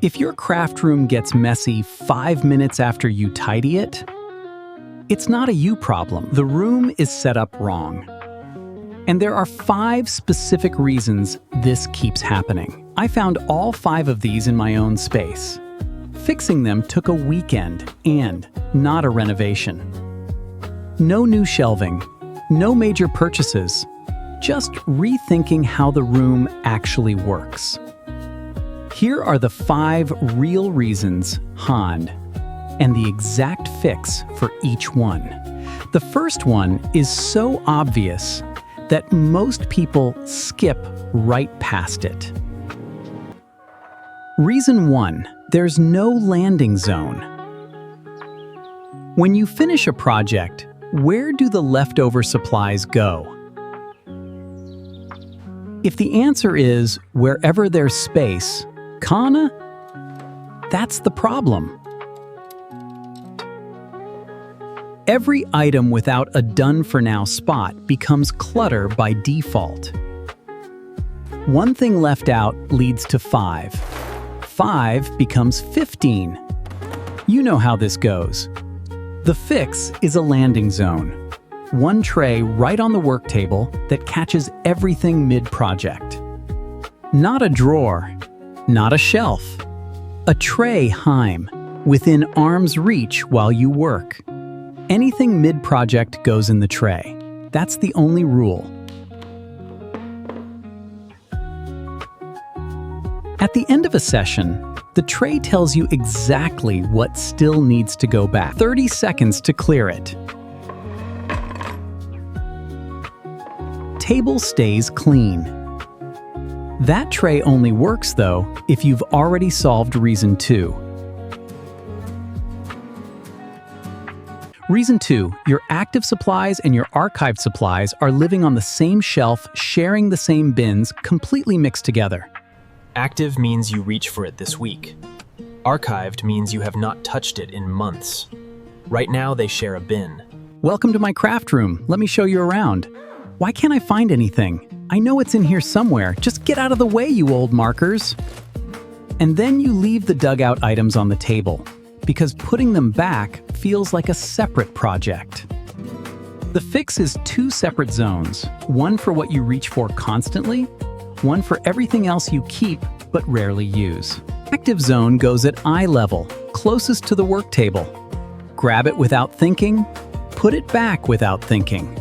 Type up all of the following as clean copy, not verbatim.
If your craft room gets messy 5 minutes after you tidy it, it's not a you problem. The room is set up wrong. And there are 5 specific reasons this keeps happening. I found all 5 of these in my own space. Fixing them took a weekend and not a renovation. No new shelving, no major purchases, just rethinking how the room actually works. Here are the 5 real reasons behind and the exact fix for each one. The first one is so obvious that most people skip right past it. Reason 1, there's no landing zone. When you finish a project, where do the leftover supplies go? If the answer is wherever there's space, that's the problem. Every item without a done-for-now spot becomes clutter by default. One thing left out leads to 5. 5 becomes 15. You know how this goes. The fix is a landing zone. One tray right on the work table that catches everything mid-project. Not a drawer, not a shelf. A tray within arm's reach while you work. Anything mid-project goes in the tray. That's the only rule. At the end of a session, the tray tells you exactly what still needs to go back. 30 seconds to clear it. Table stays clean. That tray only works, though, if you've already solved reason 2. Reason 2, your active supplies and your archived supplies are living on the same shelf, sharing the same bins, completely mixed together. Active means you reach for it this week. Archived means you have not touched it in months. Right now, they share a bin. Welcome to my craft room. Let me show you around. Why can't I find anything? I know it's in here somewhere. Just get out of the way, you old markers. And then you leave the dugout items on the table, because putting them back feels like a separate project. The fix is 2 separate zones, one for what you reach for constantly, one for everything else you keep but rarely use. Active zone goes at eye level, closest to the work table. Grab it without thinking, put it back without thinking.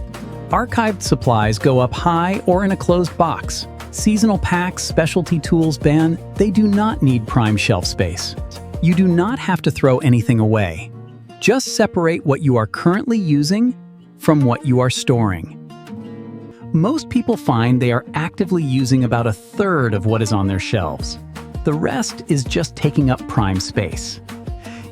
Archived supplies go up high or in a closed box. Seasonal packs, specialty tools bin, they do not need prime shelf space. You do not have to throw anything away. Just separate what you are currently using from what you are storing. Most people find they are actively using about 1/3 of what is on their shelves. The rest is just taking up prime space.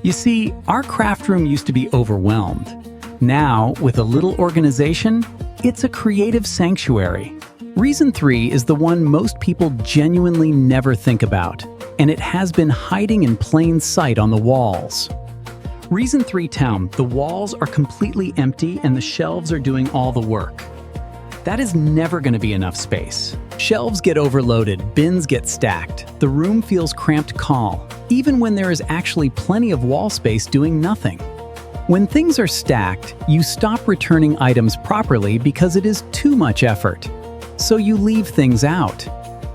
You see, our craft room used to be overwhelmed. Now, with a little organization, it's a creative sanctuary. Reason 3 is the one most people genuinely never think about, and it has been hiding in plain sight on the walls. Reason 3 town, the walls are completely empty and the shelves are doing all the work. That is never going to be enough space. Shelves get overloaded, bins get stacked, the room feels cramped even when there is actually plenty of wall space doing nothing. When things are stacked, you stop returning items properly because it is too much effort. So you leave things out.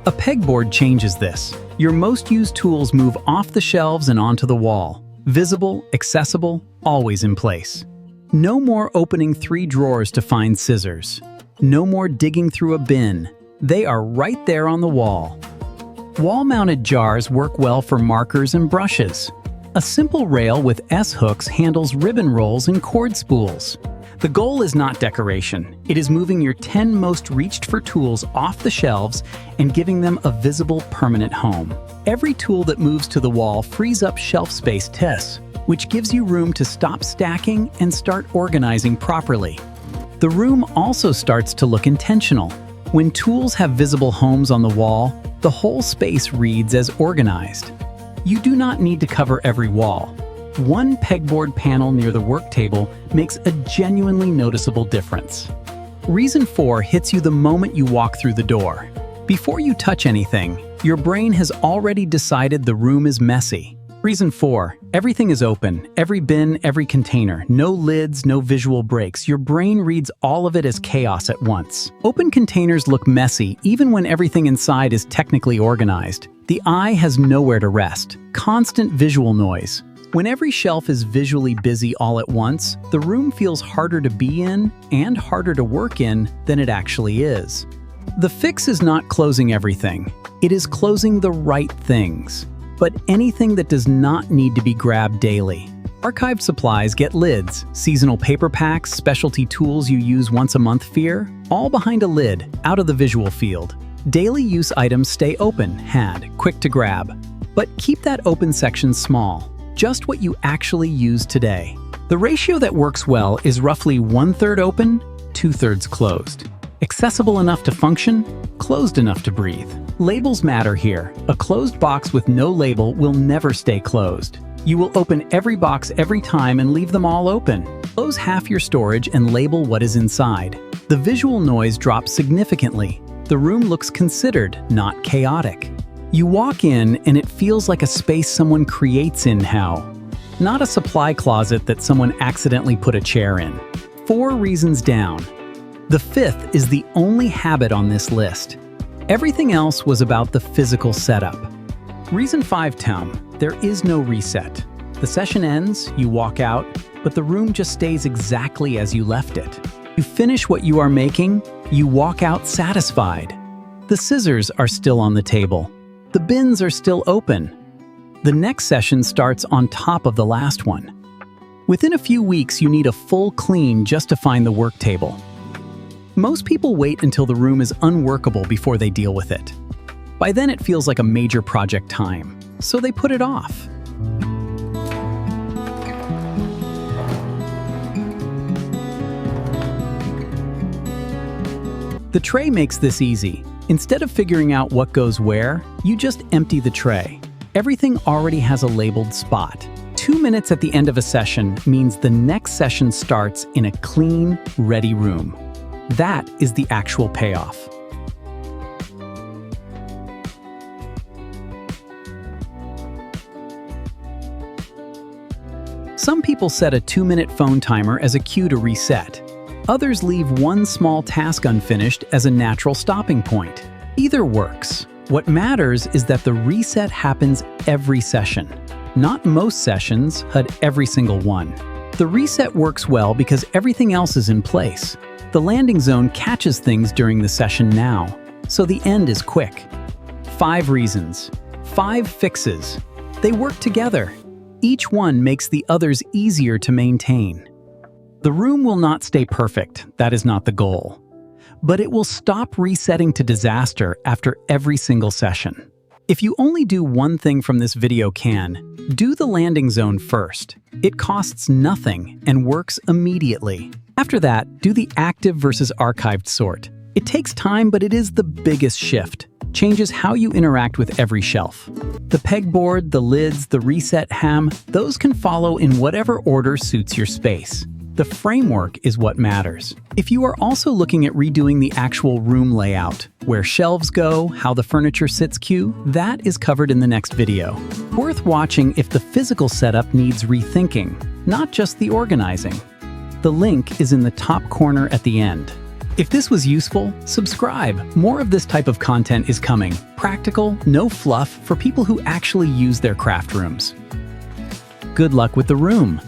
A pegboard changes this. Your most used tools move off the shelves and onto the wall. Visible, accessible, always in place. No more opening 3 drawers to find scissors. No more digging through a bin. They are right there on the wall. Wall-mounted jars work well for markers and brushes. A simple rail with S-hooks handles ribbon rolls and cord spools. The goal is not decoration. It is moving your 10 most reached-for tools off the shelves and giving them a visible, permanent home. Every tool that moves to the wall frees up shelf space which gives you room to stop stacking and start organizing properly. The room also starts to look intentional. When tools have visible homes on the wall, the whole space reads as organized. You do not need to cover every wall. One pegboard panel near the work table makes a genuinely noticeable difference. Reason 4 hits you the moment you walk through the door. Before you touch anything, Your brain has already decided the room is messy. Reason 4. Everything is open. Every bin, every container. No lids, no visual breaks. Your brain reads all of it as chaos at once. Open containers look messy even when everything inside is technically organized. The eye has nowhere to rest. Constant visual noise. When every shelf is visually busy all at once, the room feels harder to be in and harder to work in than it actually is. The fix is not closing everything. It is closing the right things. But anything that does not need to be grabbed daily. Archived supplies get lids, seasonal paper packs, specialty tools you use once a month all behind a lid, out of the visual field. Daily use items stay open, quick to grab. But keep that open section small, just what you actually use today. The ratio that works well is roughly 1/3 open, 2/3 closed. Accessible enough to function, closed enough to breathe. Labels matter here. A closed box with no label will never stay closed. You will open every box every time and leave them all open. Close half your storage and label what is inside. The visual noise drops significantly. The room looks considered, not chaotic. You walk in and it feels like a space someone creates in-how, not a supply closet that someone accidentally put a chair in. 4 reasons down. The 5th is the only habit on this list. Everything else was about the physical setup. Reason 5, there is no reset. The session ends, you walk out, but the room just stays exactly as you left it. You finish what you are making, you walk out satisfied. The scissors are still on the table. The bins are still open. The next session starts on top of the last one. Within a few weeks, you need a full clean just to find the work table. Most people wait until the room is unworkable before they deal with it. By then it feels like a major project time, so they put it off. The tray makes this easy. Instead of figuring out what goes where, you just empty the tray. Everything already has a labeled spot. 2 minutes at the end of a session means the next session starts in a clean, ready room. That is the actual payoff. Some people set a 2-minute phone timer as a cue to reset. Others leave one small task unfinished as a natural stopping point. Either works. What matters is that the reset happens every session. Not most sessions, but every single one. The reset works well because everything else is in place. The landing zone catches things during the session now, so the end is quick. 5 reasons. 5 fixes. They work together. Each one makes the others easier to maintain. The room will not stay perfect, that is not the goal. But it will stop resetting to disaster after every single session. If you only do one thing from this video, do the landing zone first. It costs nothing and works immediately. After that, do the active versus archived sort. It takes time, but it is the biggest shift. Changes how you interact with every shelf. The pegboard, the lids, the reset ham, those can follow in whatever order suits your space. The framework is what matters. If you are also looking at redoing the actual room layout, where shelves go, how the furniture sits that is covered in the next video. Worth watching if the physical setup needs rethinking, not just the organizing. The link is in the top corner at the end. If this was useful, subscribe. More of this type of content is coming. Practical, no fluff for people who actually use their craft rooms. Good luck with the room.